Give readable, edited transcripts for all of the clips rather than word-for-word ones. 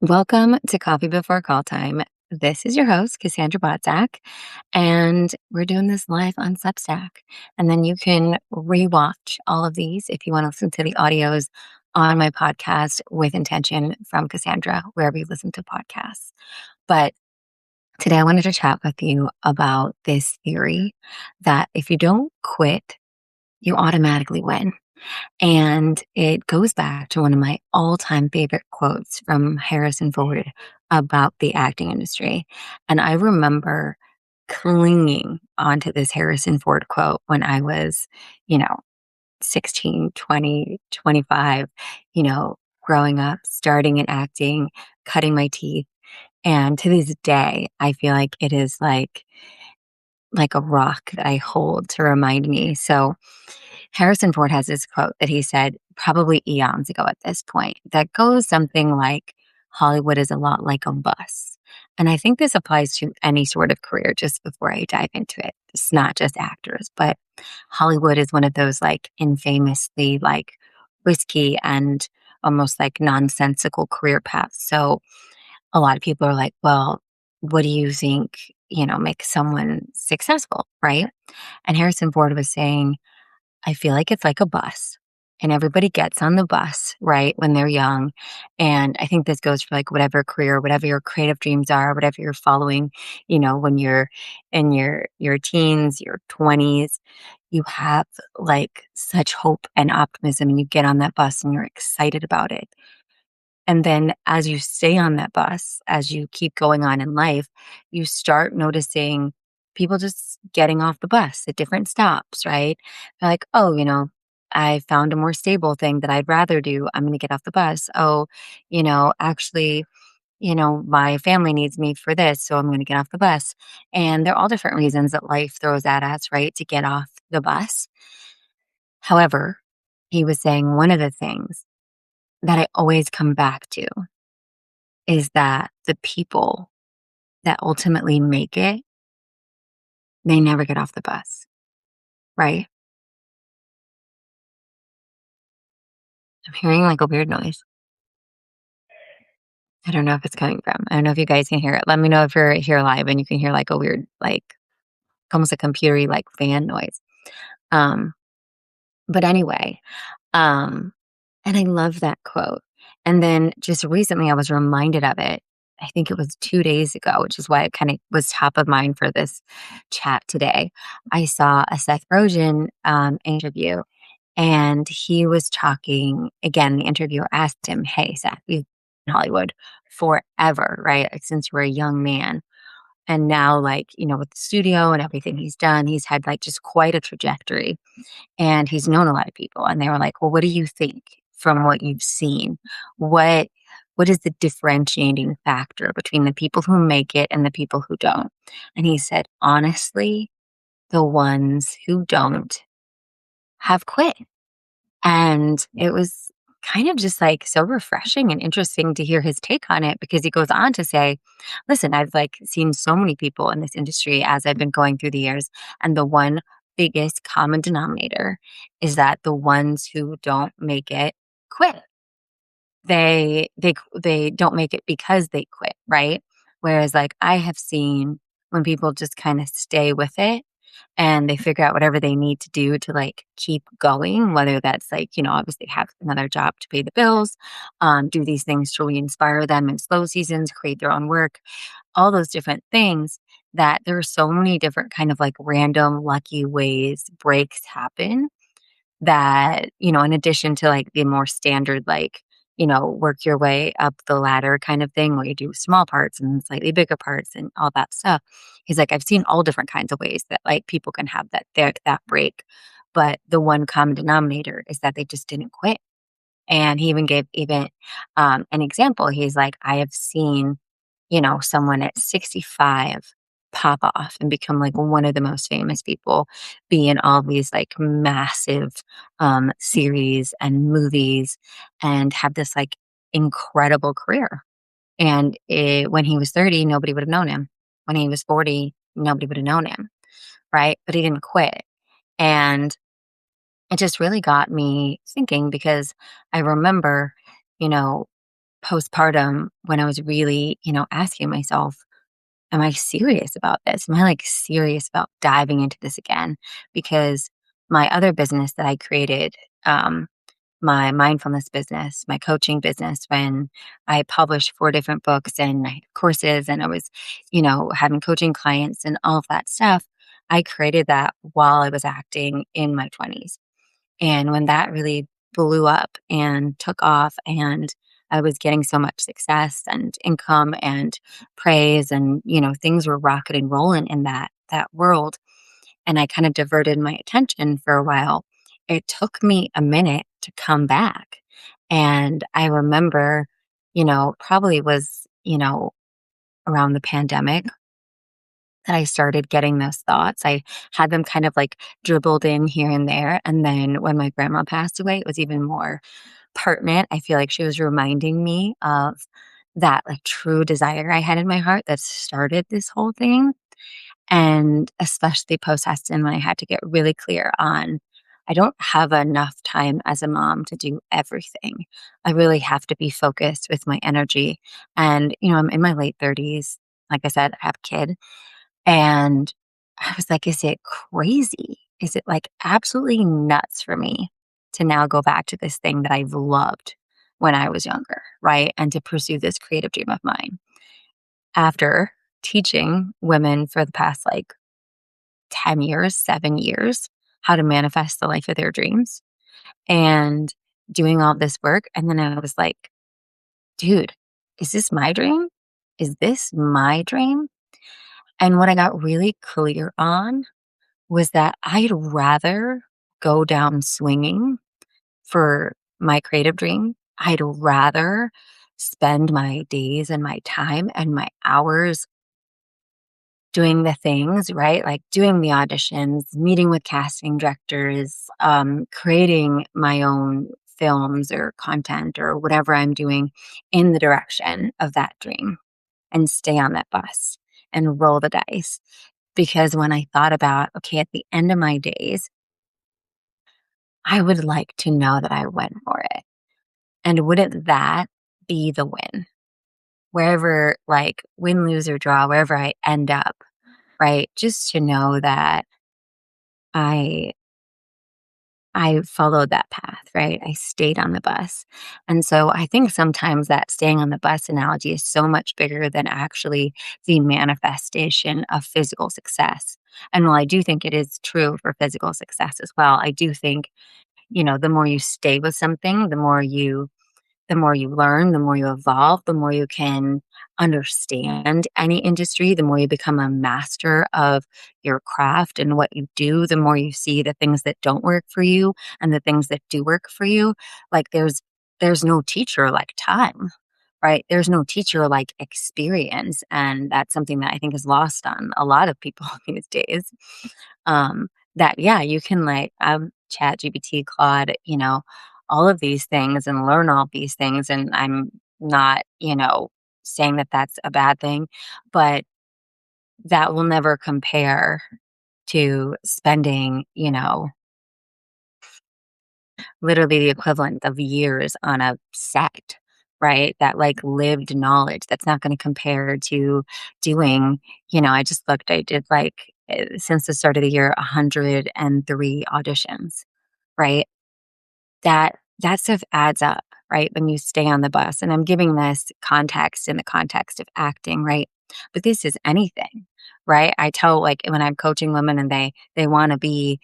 Welcome to Coffee Before Call Time. This is your host, Cassandra, and we're doing this live on Substack. And then you can rewatch all of these if you want to listen to the audios on my podcast with intention from Cassandra, wherever you listen to podcasts. But today I wanted to chat with you about this theory that if you don't quit, you automatically win. And it goes back to one of my all time favorite quotes from Harrison Ford about the acting industry. And I remember clinging onto this Harrison Ford quote when I was, you know, 16, 20, 25, growing up, starting in acting, cutting my teeth. And to this day, I feel like it is like a rock that I hold to remind me. So Harrison Ford has this quote that he said probably eons ago at this point that goes something like Hollywood is a lot like a bus. And I think this applies to any sort of career just before I dive into it. It's not just actors, but Hollywood is one of those like infamously like risky and almost like nonsensical career paths. So a lot of people are like, well, what do you think, makes someone successful? Right. And Harrison Ford was saying, I feel like it's like a bus and everybody gets on the bus, right, when they're young. And I think this goes for like whatever career, whatever your creative dreams are, whatever you're following, when you're in your teens, your 20s, you have like such hope and optimism and you get on that bus and you're excited about it. And then as you stay on that bus, as you keep going on in life, you start noticing people just getting off the bus at different stops, right? They're like, oh, I found a more stable thing that I'd rather do. I'm going to get off the bus. Oh, actually, my family needs me for this. So I'm going to get off the bus. And there are all different reasons that life throws at us, right? To get off the bus. However, he was saying one of the things that I always come back to is that the people that ultimately make it, they never get off the bus, right? I'm hearing like a weird noise. I don't know if it's coming from. I don't know if you guys can hear it. Let me know if you're here live and you can hear like a weird, like almost a computery like fan noise. Um, but anyway, um, and I love that quote. And then just recently I was reminded of it. I think it was 2 days ago, which is why it kind of was top of mind for this chat today. I saw a Seth Rogen interview. And he was talking again. The interviewer asked him, "Hey, Seth, you've been in Hollywood forever, right? Like since you were a young man, and now, like with the studio and everything he's done, he's had like just quite a trajectory, and he's known a lot of people." And they were like, "Well, what do you think from what you've seen? What what is the differentiating factor between the people who make it and the people who don't?" And he said, "Honestly, the ones who don't have quit." And it was kind of just like so refreshing and interesting to hear his take on it because he goes on to say, listen, I've like seen so many people in this industry as I've been going through the years. And the one biggest common denominator is that the ones who don't make it quit. They don't make it because they quit, right? Whereas like I have seen when people just kind of stay with it and they figure out whatever they need to do to like keep going, whether that's like, obviously have another job to pay the bills, do these things to re-inspire them in slow seasons, create their own work, all those different things that there are so many different kind of like random lucky ways breaks happen that, in addition to like the more standard, like, work your way up the ladder kind of thing where you do small parts and slightly bigger parts and all that stuff. He's like, I've seen all different kinds of ways that like people can have that break. But the one common denominator is that they just didn't quit. And he even gave an example. He's like, I have seen, someone at 65 pop off and become like one of the most famous people, be in all these like massive series and movies and have this like incredible career. And when he was 30, nobody would have known him. When he was 40, nobody would have known him. Right. But he didn't quit. And it just really got me thinking because I remember, you know, postpartum when I was really, asking myself, am I serious about this? Am I like serious about diving into this again? Because my other business that I created, um, my mindfulness business, my coaching business, when I published 4 different books and I had courses and I was, having coaching clients and all of that stuff, I created that while I was acting in my 20s. And when that really blew up and took off, and I was getting so much success and income and praise, and things were rocking and rolling in that world, and I kind of diverted my attention for a while. It took me a minute to come back. And I remember, probably was, around the pandemic that I started getting those thoughts. I had them kind of like dribbled in here and there. And then when my grandma passed away, it was even more pertinent. I feel like she was reminding me of that like true desire I had in my heart that started this whole thing. And especially post Heston, when I had to get really clear on, I don't have enough time as a mom to do everything. I really have to be focused with my energy. And, I'm in my late 30s. Like I said, I have a kid. And I was like, is it crazy? Is it like absolutely nuts for me to now go back to this thing that I've loved when I was younger, right? And to pursue this creative dream of mine after teaching women for the past like 10 years, 7 years, how to manifest the life of their dreams and doing all this work. And then I was like, dude, is this my dream? Is this my dream? And what I got really clear on was that I'd rather go down swinging for my creative dream. I'd rather spend my days and my time and my hours doing the things, right? Like doing the auditions, meeting with casting directors, creating my own films or content or whatever I'm doing in the direction of that dream and stay on that bus and roll the dice. Because when I thought about, okay, at the end of my days, I would like to know that I went for it. And wouldn't that be the win? Wherever, like, win, lose, or draw, wherever I end up, right? Just to know that I I followed that path, right? I stayed on the bus. And so I think sometimes that staying on the bus analogy is so much bigger than actually the manifestation of physical success. And while I do think it is true for physical success as well, I do think, the more you stay with something, the more you learn, the more you evolve, the more you can understand any industry, the more you become a master of your craft and what you do, the more you see the things that don't work for you and the things that do work for you. Like there's no teacher like time, right? There's no teacher like experience. And that's something that I think is lost on a lot of people these days. That yeah, you can like chat GPT, Claude, all of these things and learn all these things. And I'm not, saying that that's a bad thing, but that will never compare to spending, literally the equivalent of years on a set, right? That like lived knowledge that's not going to compare to doing, I just looked, I did like, since the start of the year, 103 auditions, right? That stuff adds up, right? When you stay on the bus. And I'm giving this context in the context of acting, right? But this is anything, right? I tell like when I'm coaching women and they want to be,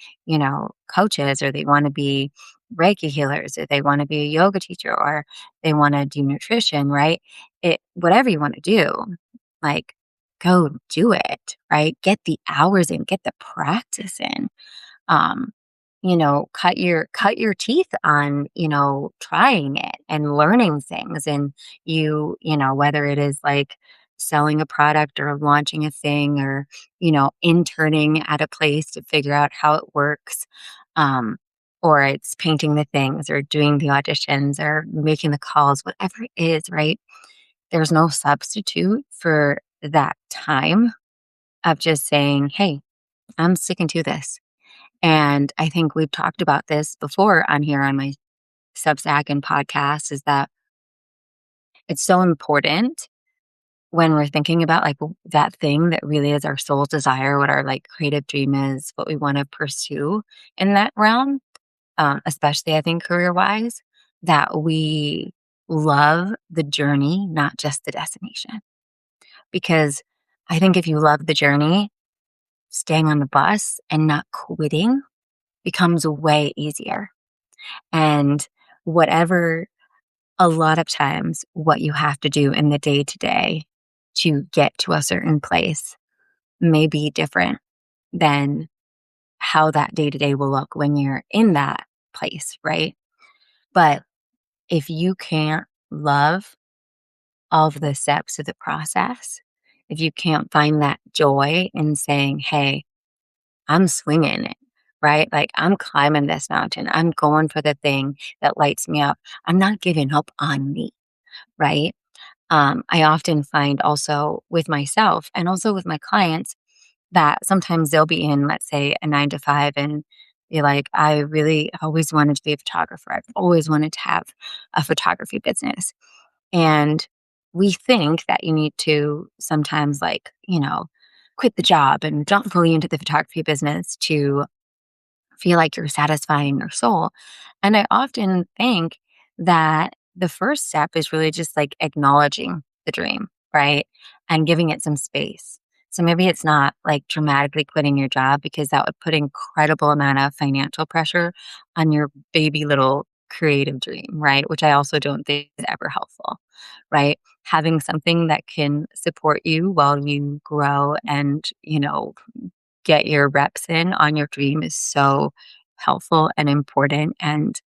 coaches, or they want to be Reiki healers, or they want to be a yoga teacher, or they want to do nutrition, right? It whatever you want to do, like go do it, right? Get the hours in, get the practice in. Um, cut your teeth on, trying it and learning things. And whether it is like selling a product or launching a thing, or, interning at a place to figure out how it works. Um, or it's painting the things or doing the auditions or making the calls, whatever it is, right? There's no substitute for that time of just saying, hey, I'm sticking to this. And I think we've talked about this before on here on my Substack and podcast, is that it's so important when we're thinking about like that thing that really is our soul's desire, what our like creative dream is, what we want to pursue in that realm, especially I think career wise, that we love the journey, not just the destination. Because I think if you love the journey, staying on the bus and not quitting becomes way easier. And whatever, a lot of times, what you have to do in the day to day to get to a certain place may be different than how that day to day will look when you're in that place, right? But if you can't love all of the steps of the process, if you can't find that joy in saying, hey, I'm swinging it, right? Like I'm climbing this mountain, I'm going for the thing that lights me up, I'm not giving up on me, right? I often find also with myself and also with my clients that sometimes they'll be in, let's say, a 9 to 5 and be like, I really always wanted to be a photographer. I've always wanted to have a photography business. And we think that you need to sometimes, like, quit the job and jump fully into the photography business to feel like you're satisfying your soul. And I often think that the first step is really just like acknowledging the dream, right? And giving it some space. So maybe it's not like dramatically quitting your job because that would put incredible amount of financial pressure on your baby little creative dream, right? Which I also don't think is ever helpful, right? Having something that can support you while you grow and, get your reps in on your dream is so helpful and important and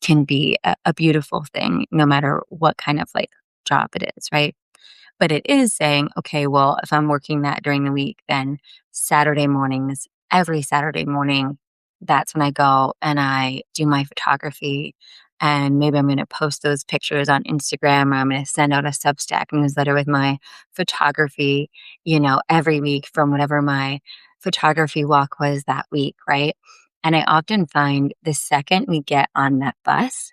can be a beautiful thing no matter what kind of like job it is, right? But it is saying, okay, well, if I'm working that during the week, then Saturday mornings, every Saturday morning, that's when I go and I do my photography. And maybe I'm going to post those pictures on Instagram or I'm going to send out a Substack newsletter with my photography, every week from whatever my photography walk was that week, right? And I often find the second we get on that bus,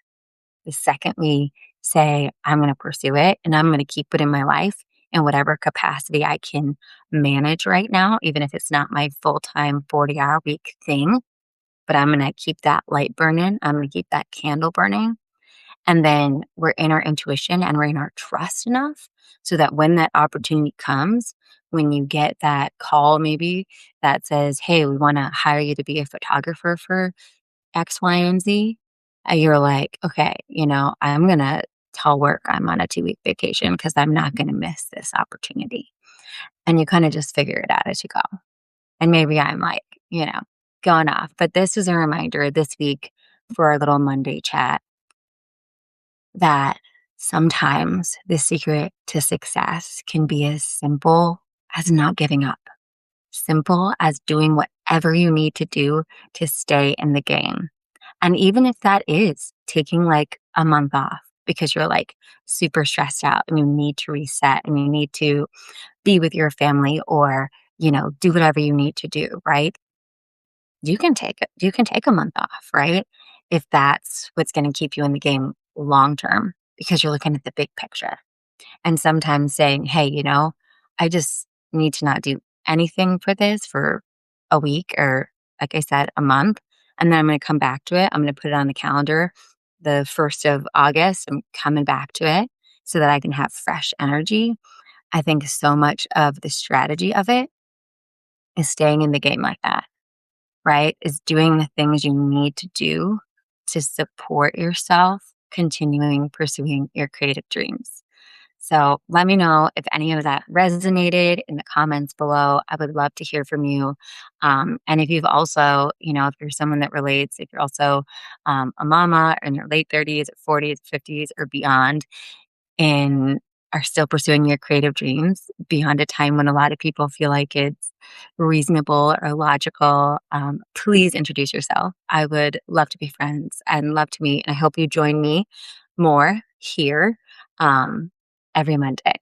the second we say, I'm going to pursue it and I'm going to keep it in my life in whatever capacity I can manage right now, even if it's not my full time 40-hour week thing, but I'm going to keep that light burning. I'm going to keep that candle burning. And then we're in our intuition and we're in our trust enough so that when that opportunity comes, when you get that call, maybe that says, hey, we want to hire you to be a photographer for X, Y, and Z, you're like, okay, I'm going to tell work I'm on a 2-week vacation because I'm not going to miss this opportunity. And you kind of just figure it out as you go. And maybe I'm like, going off. But this is a reminder this week for our little Monday chat that sometimes the secret to success can be as simple as not giving up, simple as doing whatever you need to do to stay in the game. And even if that is taking like a month off because you're like super stressed out and you need to reset and you need to be with your family or, do whatever you need to do, right? You can take a month off, right? If that's what's going to keep you in the game long term because you're looking at the big picture. And sometimes saying, hey, I just need to not do anything for this for a week or, like I said, a month. And then I'm going to come back to it. I'm going to put it on the calendar the 1st of August. I'm coming back to it so that I can have fresh energy. I think so much of the strategy of it is staying in the game like that, right? Is doing the things you need to do to support yourself, continuing pursuing your creative dreams. So let me know if any of that resonated in the comments below. I would love to hear from you. And if you've also, if you're someone that relates, if you're also a mama in your late 30s, or 40s, 50s, or beyond, and are still pursuing your creative dreams beyond a time when a lot of people feel like it's reasonable or logical, please introduce yourself. I would love to be friends and love to meet. And I hope you join me more here every Monday.